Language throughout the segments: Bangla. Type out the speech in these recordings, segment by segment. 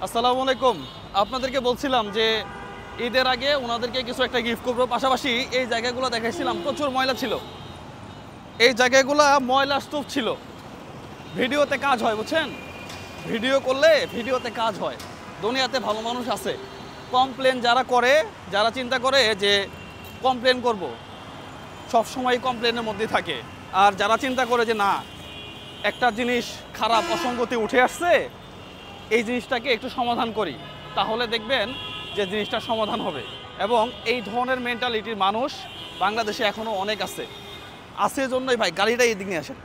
আসসালামু আলাইকুম। আপনাদেরকে বলছিলাম যে ঈদের আগে ওনাদেরকে কিছু একটা গিফট করবো, পাশাপাশি এই জায়গাগুলো দেখাইছিলাম প্রচুর ময়লা ছিল, এই জায়গাগুলো ময়লার স্তূপ ছিল। ভিডিওতে কাজ হয়, বুঝছেন, ভিডিও করলে ভিডিওতে কাজ হয়। দুনিয়াতে ভালো মানুষ আছে, কমপ্লেন যারা করে, যারা চিন্তা করে যে কমপ্লেন করব, সব সময় কমপ্লেনের মধ্যে থাকে। আর যারা চিন্তা করে যে না, একটা জিনিস খারাপ অসঙ্গতি উঠে আসছে, এই জিনিসটাকে একটু সমাধান করি, তাহলে দেখবেন যে জিনিসটা সমাধান হবে। এবং এই ধরনের মেন্টালিটির মানুষ বাংলাদেশে এখনও অনেক আছে জন্যই ভাই গাড়িটা এই দিক নিয়ে আসেন,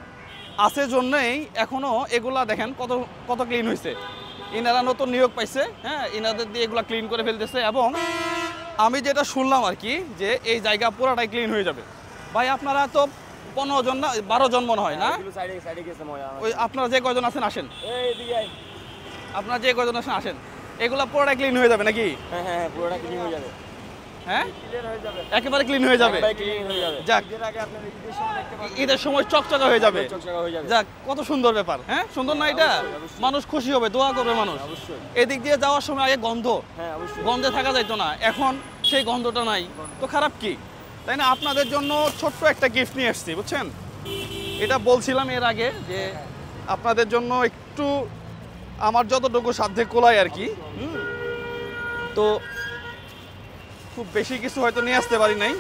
আছে জন্যই এখনও এগুলা দেখেন কত কত ক্লিন হয়েছে। ইনারা নতুন নিয়োগ পাইছে, হ্যাঁ, ইনাদের দিয়ে এগুলা ক্লিন করে ফেলতেছে। এবং আমি যেটা শুনলাম আর কি, যে এই জায়গা পুরাটাই ক্লিন হয়ে যাবে। ভাই আপনারা তো 15 জন না 12 জন মনে হয় না, ওই আপনারা যে কয়জন আছেন আসেন, আপনারা যে কয়জন আছেন আসেন, এগুলা পুরোটাই ক্লিন হয়ে যাবে নাকি? হ্যাঁ পুরোটা ক্লিন হয়ে যাবে। হ্যাঁ একেবারে ক্লিন হয়ে যাবে। যাক, ঈদের সময় চকচকা হয়ে যাবে। যাক, কত সুন্দর ব্যাপার। হ্যাঁ সুন্দর না এটা? মানুষ খুশি হবে, দোয়া করবে মানুষ। এদিক দিয়ে যাওয়ার সময় আগে গন্ধ, গন্ধে থাকা যাইতো না, এখন সেই গন্ধটা নাই, তো খারাপ কি, তাই না? আপনাদের জন্য ছোট্ট একটা গিফট নিয়ে এসেছি, বুঝছেন। এটা বলছিলাম এর আগে যে আপনাদের জন্য একটু আমার যতটুকু সাধ্যে কোলায় আর কি। তো খুব বেশি কিছু হয়তো নিয়ে আসতে পারি নাই।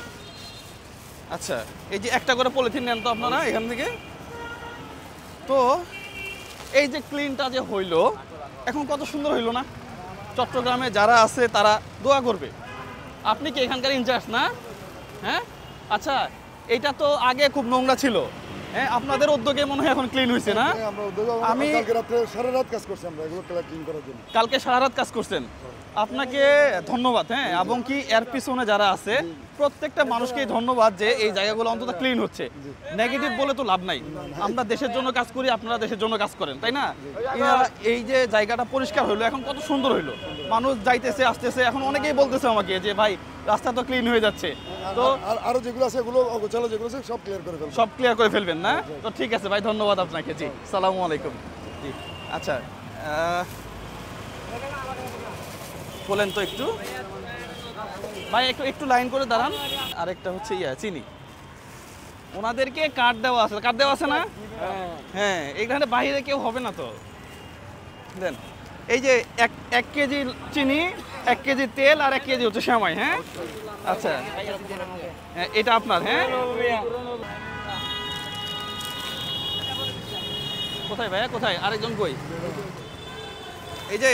আচ্ছা, এই যে একটা করে পলিথিন নেন তো আপনারা এখান থেকে। তো এই যে ক্লিনটা যে হইলো, এখন কত সুন্দর হইলো না? চট্টগ্রামে যারা আছে তারা দোয়া করবে। আপনি কি এখানকার ইনচার্জ না? হ্যাঁ আচ্ছা, এটা তো আগে খুব নোংরা ছিল, হ্যাঁ, আপনাদের উদ্যোগে মনে হয় এখন ক্লিন হয়েছে না? আমি কালকে সারা রাত কাজ করছি, আমরা এগুলো ক্লিন করার জন্য। কালকে সারা রাত কাজ করছেন, আপনাকে ধন্যবাদ। হ্যাঁ, এবং কি এর পিছনে যারা আছে প্রত্যেকটা মানুষকেই ধন্যবাদ যে এই জায়গাগুলো অন্তত ক্লিন হচ্ছে। নেগেটিভ বলে তো লাভ নাই, আমরা দেশের জন্য কাজ করি, আপনারা দেশের জন্য কাজ করেন, তাই না? এই যে জায়গাটা পরিষ্কার হইলো, এখন কত সুন্দর হইলো, মানুষ যাইতেছে আসতেছে। এখন অনেকেই বলতেছে আমাকে যে ভাই রাস্তা তো ক্লিন হয়ে যাচ্ছে, তো আরো যেগুলো আছে এগুলো অগোছালো যেগুলো আছে সব ক্লিয়ার করে ফেলবেন। সব ক্লিয়ার করে ফেলবেন না? তো ঠিক আছে ভাই, ধন্যবাদ আপনাকে। জি, সালামু আলাইকুম। জি আচ্ছা, বলেন তো একটু ভাই, একটু একটু লাইন করে দাঁড়ান। আরেকটা হচ্ছে চিনি, ওনাদেরকে কার্ড দেওয়া আছে, কার্ড দেওয়া আছে না? হ্যাঁ, এখানে বাইরে কেউ হবে না তো। দেন, এই যে 1 কেজি চিনি, 1 কেজি তেল আর 1 কেজি হচ্ছে সেমাই। হ্যাঁ আচ্ছা, হ্যাঁ এটা আপনার। হ্যাঁ কোথায় ভাইয়া, কোথায় আরেকজন কই? এই যে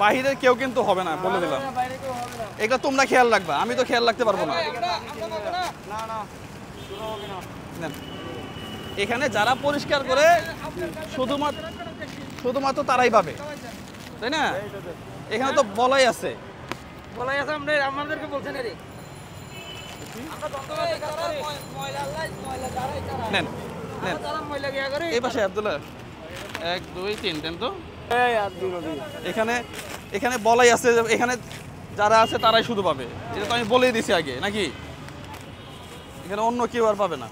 বাহিরের কেউ কিন্তু হবে না, বলে দিলাম। এগুলো তোমরা খেয়াল রাখবা, আমি তো খেয়াল রাখতে পারবো না। এখানে যারা পরিষ্কার করে শুধুমাত্র তারাই পাবে, তাই না? এখানে তো বলাই আছে, আমাদেরকে বলছেন রে নেন নেন এই পাশে আব্দুল্লাহ 1 2 3 দেন তো। এখানে এখানে বলাই আছে, এখানে যারা আছে তারাই শুধু পাবে, এটা তো আমি বলেই দিছি আগে, নাকি? এখানে অন্য কেউ আর পাবে না।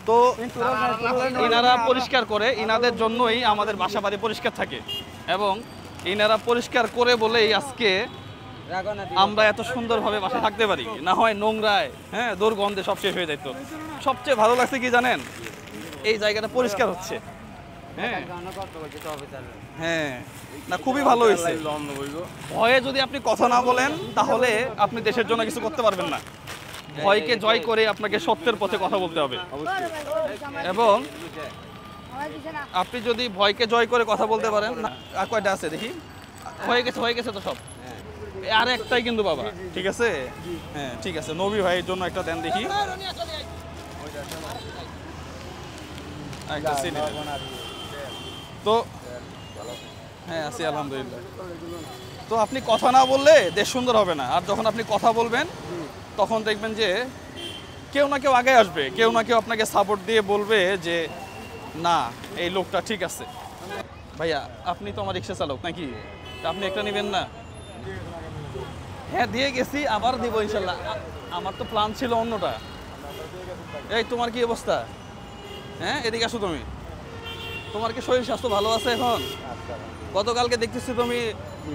তো ইনারা পরিষ্কার করে, ইনাদের জন্যই আমাদের বাসা বাড়ি পরিষ্কার থাকে, এবং ইনারা পরিষ্কার করে বলেই আজকে আমরা এত সুন্দরভাবে বাসা থাকতে পারি। না হয় নোংরায়, হ্যাঁ, দুর্গন্ধে সব শেষ হয়ে যেত। সবচেয়ে ভালো লাগছে কি জানেন? এই জায়গাটা পরিষ্কার হচ্ছে। হ্যাঁ হ্যাঁ, না খুবই ভালো হয়েছে। ভয়ে যদি আপনি কথা না বলেন তাহলে আপনি দেশের জন্য কিছু করতে পারবেন না। ভয়কে জয় করে আপনাকে সত্যের পথে কথা বলতে হবে। এবং আপনি যদি ভয়কে জয় করে কথা বলতে পারেন, আর কয়টা আছে দেখি? হয়ে গেছে তো সব, আর একটাই কিন্তু বাবা। ঠিক আছে, হ্যাঁ ঠিক আছে, নবী ভাইয়ের জন্য একটা দেন দেখি। তো হ্যাঁ আছি আলহামদুলিল্লাহ। তো আপনি কথা না বললে দেশ সুন্দর হবে না, আর যখন আপনি কথা বলবেন তখন দেখবেন যে কেউ না কেউ আগে আসবে, কেউ না কেউ আপনাকে সাপোর্ট দিয়ে বলবে যে না, এই লোকটা ঠিক আছে। ভাইয়া আপনি তো আমার রিক্সা চালক নাকি, আপনি একটা নেবেন না? হ্যাঁ দিয়ে গেছি, আবার দিব ইনশাল্লাহ। আমার তো প্ল্যান ছিল অন্যটা। এই তোমার কি অবস্থা? হ্যাঁ এদিকে আসো তুমি। তোমার কি শরীর স্বাস্থ্য ভালো আছে এখন? আচ্ছা গতকালকে দেখতেছি তুমি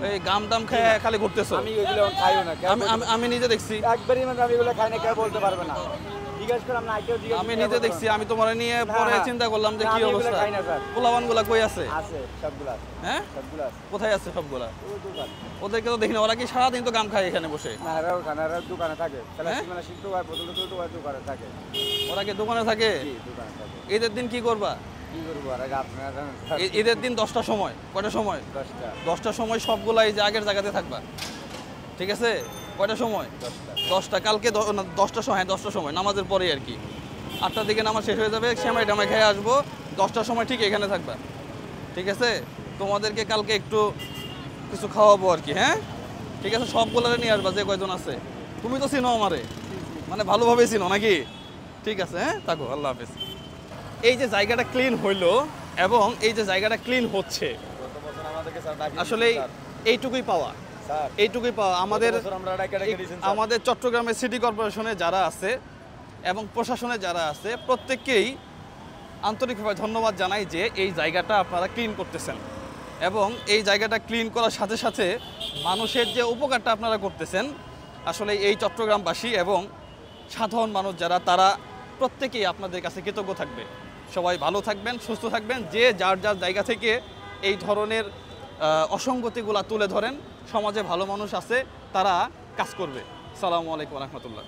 এই গাম টাম খেয়ে খালি ঘুরতেছো। আমি ওইগুলো খাইও না আমি নিজে দেখছি, একবারই মানে আমি এগুলো খাই না, কেউ বলতে পারবে না। জিজ্ঞেস করলাম না, কেউ জিজ্ঞেস আমি নিজে দেখছি। আমি তোমার নিয়ে পরে হ্যাঁ। চিন্তা করলাম যে না, কি আমি এগুলো অবস্থা। খাই না, স্যার। পোলাওয়ানগুলা কই আছে? আছে সবগুলো আছে, হ্যাঁ, সবগুলো আছে। কোথায় আছে সবগুলা? ওই দোকান ওদেরকে তো দেখি না, ওরা কি সারাদিন তো গাম খায় এখানে বসে? না, এরাও খানা, এরাও দোকানে থাকে। হ্যাঁ? মানে সিদ্ধ হয়, বোতল তো দোকানে থাকে। ওরা কি দোকানে থাকে? জি, দোকানে থাকে। ঈদের দিন কি করবা? কি করবো আর আপনারা জানেন, ঈদের দিন 10টার সময়, কয়টার সময়? 10টা 10টার সময় সবগুলা এই যে আগের জায়গাতে থাকবা, ঠিক আছে? কয়টার সময়? 10টা। কালকে 10টার সময়, হ্যাঁ 10টার সময় নামাজের পরে আর কি। 8টার দিকে নামাজ শেষ হয়ে যাবে, সেমাই টামাই খেয়ে আসবো। 10টার সময় ঠিক এখানে থাকবা, ঠিক আছে? তোমাদেরকে কালকে একটু কিছু খাওয়াবো আর কি, হ্যাঁ ঠিক আছে? সবগুলারে নিয়ে আসবা যে কয়জন আছে। তুমি তো চিনো আমারে, মানে ভালোভাবেই চিনো নাকি? ঠিক আছে, হ্যাঁ থাকো, আল্লাহ হাফেজ। এই যে জায়গাটা ক্লিন হইলো এবং এই যে জায়গাটা ক্লিন হচ্ছে, গত বছর আমাদেরকে স্যার ডাকিয়েছেন, আসলে স্যার। এইটুকুই পাওয়া, স্যার, এইটুকুই পাওয়া আমাদের। গত বছর আমরা ডাকা দিয়েছেন, স্যার। আমাদের চট্টগ্রামের সিটি কর্পোরেশনে যারা আছে এবং প্রশাসনে যারা আছে প্রত্যেককেই আন্তরিকভাবে ধন্যবাদ জানাই যে এই জায়গাটা আপনারা ক্লিন করতেছেন এবং এই জায়গাটা ক্লিন করার সাথে সাথে মানুষের যে উপকারটা আপনারা করতেছেন, আসলে এই চট্টগ্রামবাসী এবং সাধারণ মানুষ যারা, তারা প্রত্যেকেই আপনাদের কাছে কৃতজ্ঞ থাকবে। সবাই ভালো থাকবেন, সুস্থ থাকবেন। যে যার যার জায়গা থেকে এই ধরনের অসঙ্গতিগুলা তুলে ধরেন, সমাজে ভালো মানুষ আছে, তারা কাজ করবে। আসসালামু আলাইকুম রহমতুল্লাহ।